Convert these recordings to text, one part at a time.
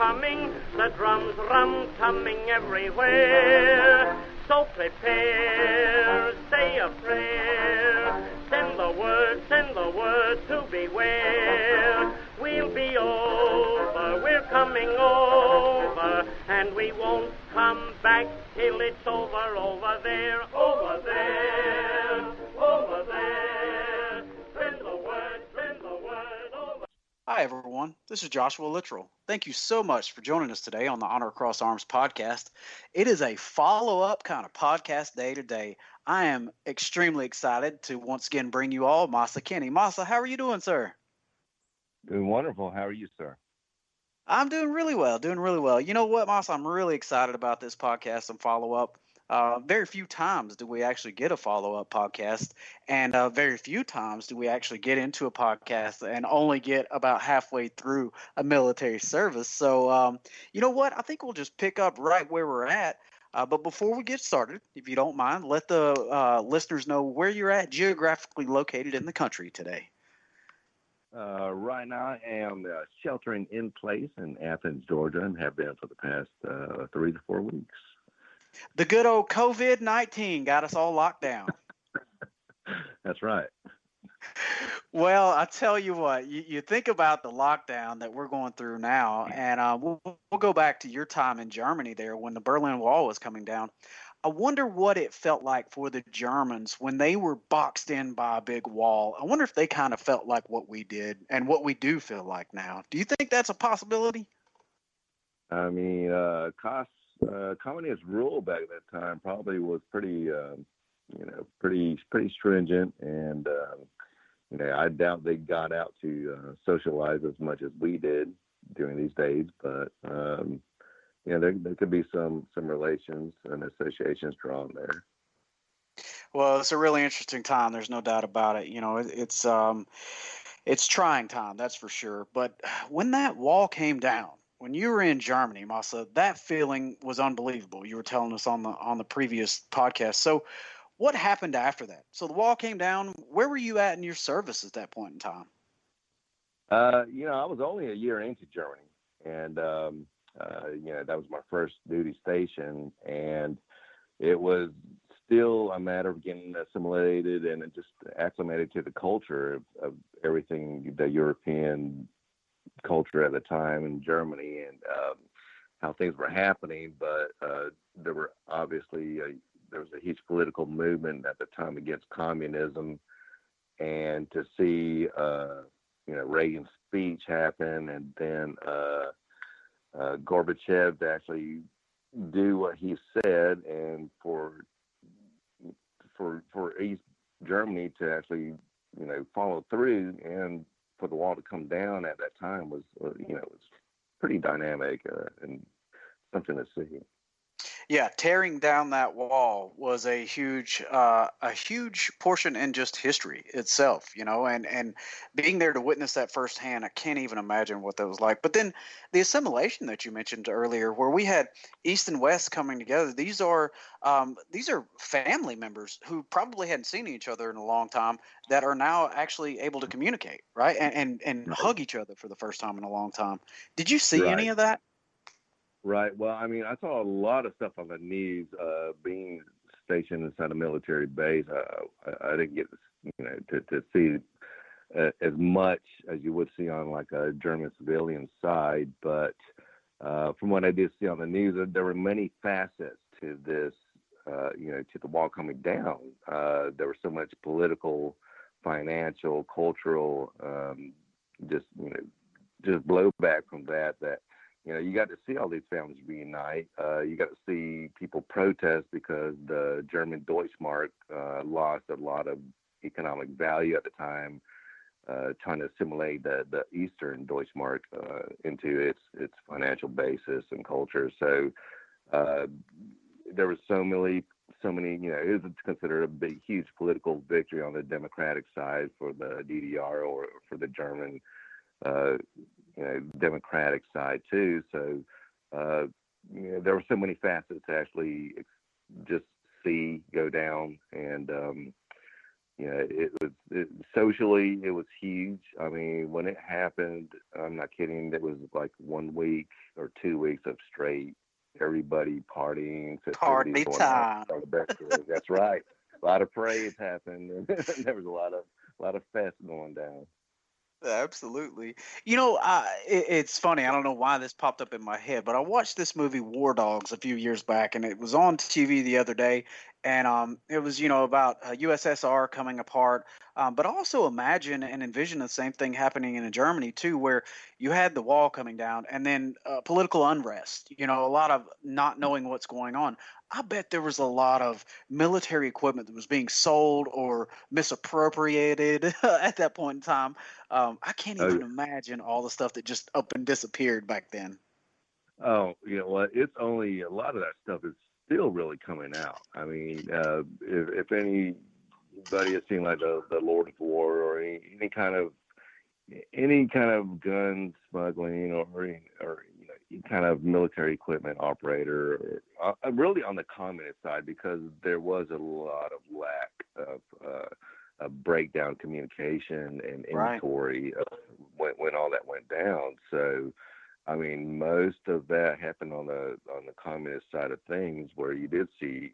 coming, the drums rum-tumming everywhere. So prepare, say a prayer, send the word to beware. We'll be over, we're coming over, and we won't come back till it's over, over there, over there, over there. Send the word over. Hi, everyone. This is Joshua Littrell. Thank you so much for joining us today on the Honor Across Arms podcast. It is a follow-up kind of podcast day today. I am extremely excited to once again bring you all MASA Kenny. MASA, how are you doing, sir? Doing wonderful. How are you, sir? I'm doing really well. You know what, MASA? I'm really excited about this podcast and follow-up. Very few times do we actually get a follow-up podcast, and very few times do we actually get into a podcast and only get about halfway through a military service. So, you know what? I think we'll just pick up right where we're at. But before we get started, if you don't mind, let the listeners know where you're at geographically located in the country today. Right now, I am sheltering in place in Athens, Georgia, and have been for the past 3 to 4 weeks. The good old COVID-19 got us all locked down. That's right. Well, I tell you what, you think about the lockdown that we're going through now, and we'll go back to your time in Germany there when the Berlin Wall was coming down. I wonder what it felt like for the Germans when they were boxed in by a big wall. I wonder if they kind of felt like what we did and what we do feel like now. Do you think that's a possibility? I mean, communist rule back at that time probably was pretty stringent, and I doubt they got out to socialize as much as we did during these days. But there could be some relations and associations drawn there. Well, it's a really interesting time. There's no doubt about it. You know, it's trying time, that's for sure. But when that wall came down, when you were in Germany, Masa, that feeling was unbelievable. You were telling us on the previous podcast. So what happened after that? So the wall came down. Where were you at in your service at that point in time? I was only a year into Germany, and that was my first duty station, and it was still a matter of getting assimilated and just acclimated to the culture of everything, the European culture at the time in Germany, and how things were happening. But there was a huge political movement at the time against communism, and to see Reagan's speech happen, and then Gorbachev to actually do what he said, and for East Germany to actually follow through, and for the wall to come down at that time was was pretty dynamic and something to see. Yeah, tearing down that wall was a huge portion in just history itself, and being there to witness that firsthand, I can't even imagine what that was like. But then the assimilation that you mentioned earlier, where we had East and West coming together, these are family members who probably hadn't seen each other in a long time that are now actually able to communicate, right? And Right. hug each other for the first time in a long time. Did you see any Right. of that? Right. Well, I mean, I saw a lot of stuff on the news. Being stationed inside a military base, I didn't get to see as much as you would see on like a German civilian side. But from what I did see on the news, there were many facets to this. To the wall coming down. There was so much political, financial, cultural, just blowback from that. You got to see all these families reunite. You got to see people protest because the German Deutschmark lost a lot of economic value at the time, trying to assimilate the Eastern Deutschmark into its financial basis and culture. So there was so many. It was considered a huge political victory on the Democratic side for the DDR or for the German Democratic side too. So there were so many facets to actually just see go down, and Socially, it was huge. I mean, when it happened, I'm not kidding. It was like 1 week or 2 weeks of straight everybody partying, festivities Party going on. time. That's right. A lot of parades happened, and there was a lot of fest going down. Absolutely. It's funny. I don't know why this popped up in my head, but I watched this movie War Dogs a few years back, and it was on TV the other day, and it was about USSR coming apart. But also imagine and envision the same thing happening in Germany too, where you had the wall coming down, and then political unrest. A lot of not knowing what's going on. I bet there was a lot of military equipment that was being sold or misappropriated at that point in time. I can't Oh, even imagine all the stuff that just up and disappeared back then. oh, you know what? It's only a lot of that stuff is still really coming out. I mean, if anybody has seen like the Lord of War or any kind of gun smuggling or any kind of military equipment operator, really on the communist side, because there was a lot of lack of breakdown communication and Right. inventory when all that went down. So, I mean, most of that happened on the communist side of things, where you did see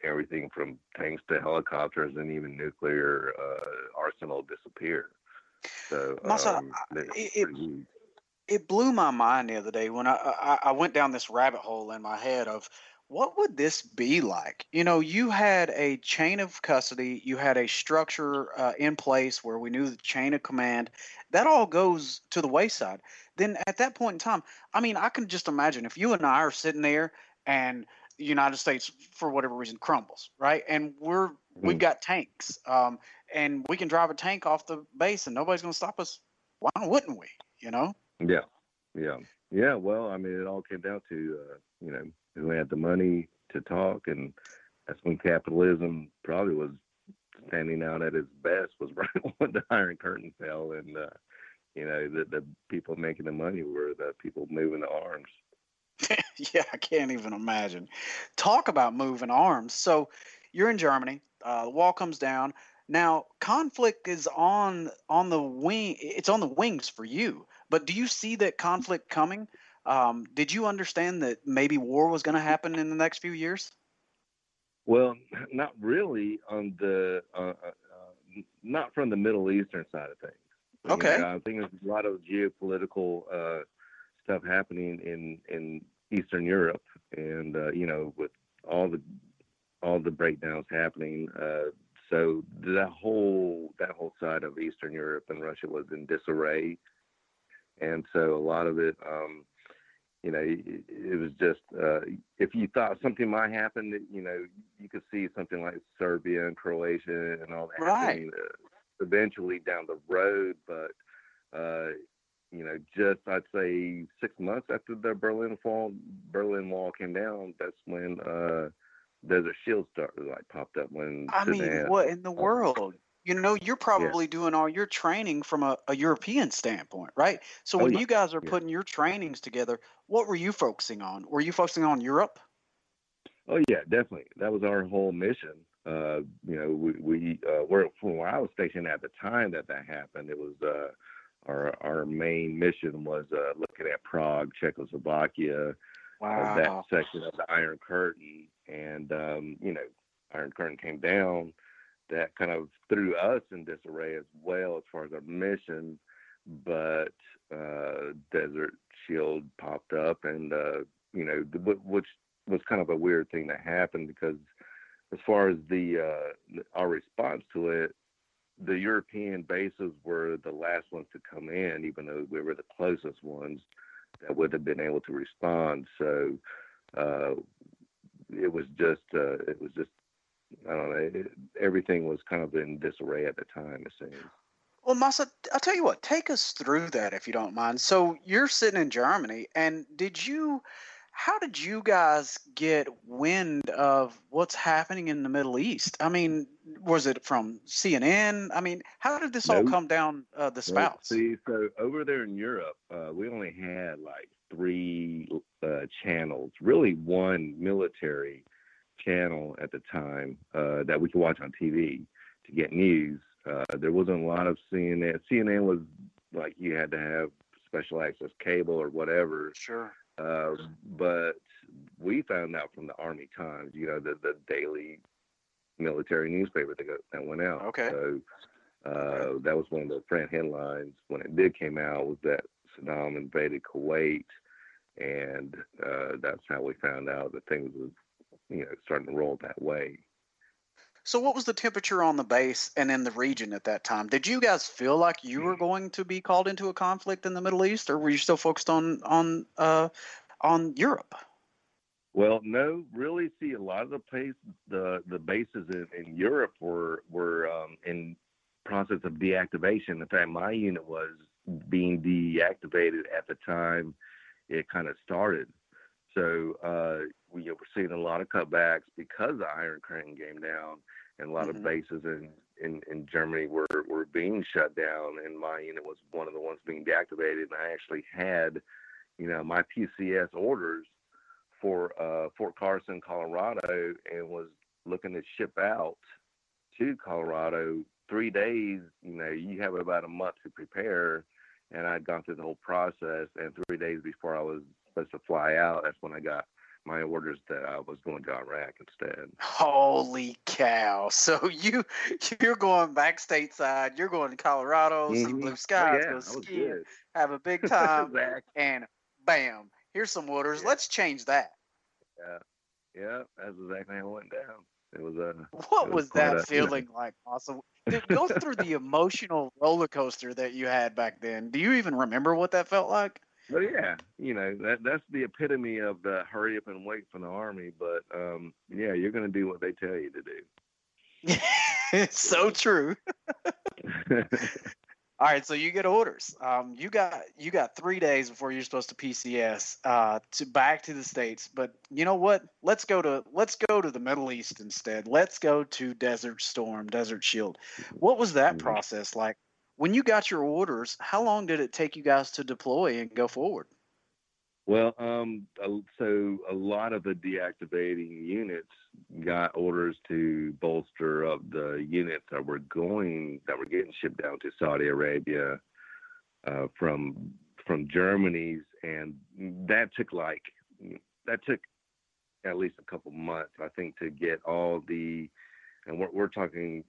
everything from tanks to helicopters and even nuclear arsenal disappear. So Masa, that's it, pretty huge. it blew my mind the other day when I went down this rabbit hole in my head of what would this be like? You had a chain of custody, you had a structure in place where we knew the chain of command. That all goes to the wayside. Then at that point in time, I mean, I can just imagine if you and I are sitting there and the United States, for whatever reason, crumbles, right? And we've Mhm. got tanks, and we can drive a tank off the base, and nobody's going to stop us. Why wouldn't we? You know? Yeah, yeah, yeah. Well, I mean, it all came down to who had the money to talk, and that's when capitalism probably was standing out at its best. Was right when the Iron Curtain fell, and the people making the money were the people moving the arms. Yeah, I can't even imagine. Talk about moving arms. So you're in Germany. The wall comes down. Now conflict is on the wing. It's on the wings for you. But do you see that conflict coming? Did you understand that maybe war was going to happen in the next few years? Well, not really on the not from the Middle Eastern side of things. Okay. I think there's a lot of geopolitical stuff happening in Eastern Europe, and with all the breakdowns happening. So that whole side of Eastern Europe and Russia was in disarray, and so a lot of it, it was just if you thought something might happen, you could see something like Serbia and Croatia and all that Right. happening eventually down the road, but. Just I'd say 6 months after the Berlin Wall came down, that's when Desert Shield started like popped up when I mean, Sudan. what in the world? You're Yeah. probably doing all your training from a European standpoint, right? So Oh when yeah. you guys are Yeah. putting your trainings together, what were you focusing on? Were you focusing on Europe? Oh yeah, definitely. That was our whole mission. We were from where I was stationed at the time that happened. It was our main mission was looking at Prague, Czechoslovakia, that Wow. section of the Iron Curtain, and Iron Curtain came down. That kind of threw us in disarray as well as far as our mission, but Desert Shield popped up, and which was kind of a weird thing that happened because as far as our response to it, the European bases were the last ones to come in, even though we were the closest ones that would have been able to respond. So uh, it was just I don't know. Everything was kind of in disarray at the time, it seems. Well, Masa, I'll tell you what, take us through that if you don't mind. So you're sitting in Germany, and how did you guys get wind of what's happening in the Middle East? I mean, was it from CNN? I mean, how did this all No, come down the no. spouts? See, so over there in Europe, we only had like three channels, really one military channel at the time that we could watch on TV to get news. There wasn't a lot of CNN. CNN was like you had to have special access cable or whatever. Sure. But we found out from the Army Times, the daily military newspaper that went out. Okay. So that was one of the front headlines when it did came out, was that Saddam invaded Kuwait, and that's how we found out that things was starting to roll that way. So what was the temperature on the base and in the region at that time? Did you guys feel like you were going to be called into a conflict in the Middle East, or were you still focused on Europe? Well, no, really. See, a lot of the bases in Europe were in process of deactivation. In fact, my unit was being deactivated at the time it kind of started. So we were seeing a lot of cutbacks because the Iron Curtain came down, and a lot of bases in Germany were being shut down, and my unit was one of the ones being deactivated. And I actually had, my PCS orders for Fort Carson, Colorado, and was looking to ship out to Colorado 3 days. You have about a month to prepare, and I'd gone through the whole process, and 3 days before I was supposed to fly out, that's when I got my orders that I was going to Iraq instead. Holy cow. So you're going back stateside, you're going to Colorado, see blue skies, go skiing, have a big time, exactly. And bam, here's some orders. Yeah. Let's change that. Yeah, that's exactly how it went down. It was what was that feeling like? Awesome. Go through the emotional roller coaster that you had back then. Do you even remember what that felt like? Well, yeah, that's the epitome of the hurry up and wait from the Army. But yeah, you're going to do what they tell you to do. It's so true. All right, so you get orders. You got 3 days before you're supposed to PCS to back to the States. But you know what? Let's go to the Middle East instead. Let's go to Desert Storm, Desert Shield. What was that process like? When you got your orders, how long did it take you guys to deploy and go forward? Well, so a lot of the deactivating units got orders to bolster up the units that were getting shipped down to Saudi Arabia from Germany's, and that took at least a couple months, I think, to get all the. And we're talking,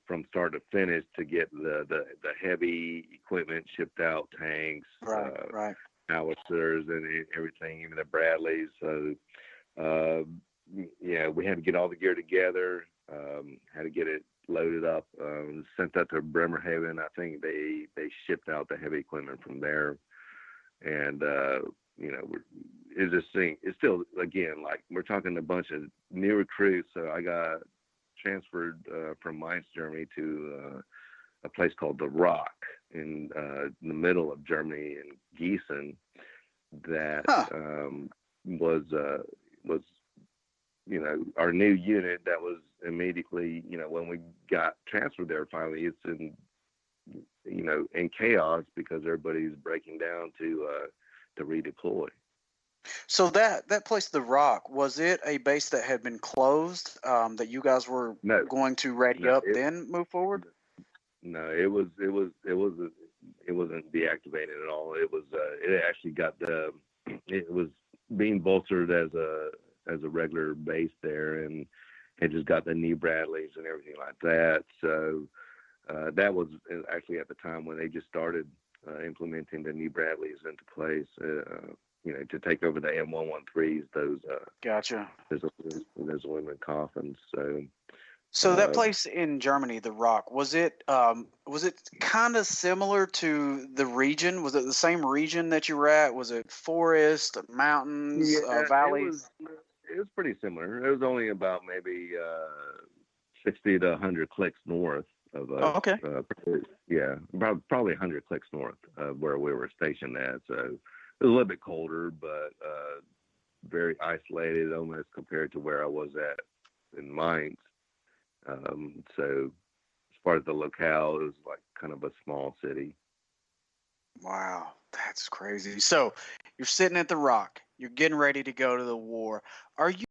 from start to finish, to get the heavy equipment shipped out, tanks, right. howitzers, and everything, even the Bradleys. So, we had to get all the gear together, had to get it loaded up, sent that to Bremerhaven. I think they shipped out the heavy equipment from there. And, it's still, again, like we're talking a bunch of new recruits. So I got transferred from Mainz, Germany, to a place called The Rock in the middle of Germany in Gießen. That was our new unit. That was immediately, when we got transferred there. Finally, it's in chaos because everybody's breaking down to redeploy. So that place, The Rock, was it a base that had been closed that you guys were going to ready up then move forward? No, it wasn't deactivated at all. It was it actually it was being bolstered as a regular base there, and it just got the new Bradleys and everything like that. So that was actually at the time when they just started implementing the new Bradleys into place. To take over the M113s, those gotcha. Those aluminum coffins. So that place in Germany, The Rock, was it kind of similar to the region? Was it the same region that you were at? Was it forest, mountains, valleys? It was pretty similar. It was only about maybe 60 to 100 clicks north of okay. Probably 100 clicks north of where we were stationed at. So it was a little bit colder, but very isolated almost compared to where I was at in Mainz. So as far as the locale, it was like kind of a small city. Wow, that's crazy. So you're sitting at The Rock. You're getting ready to go to the war. Are you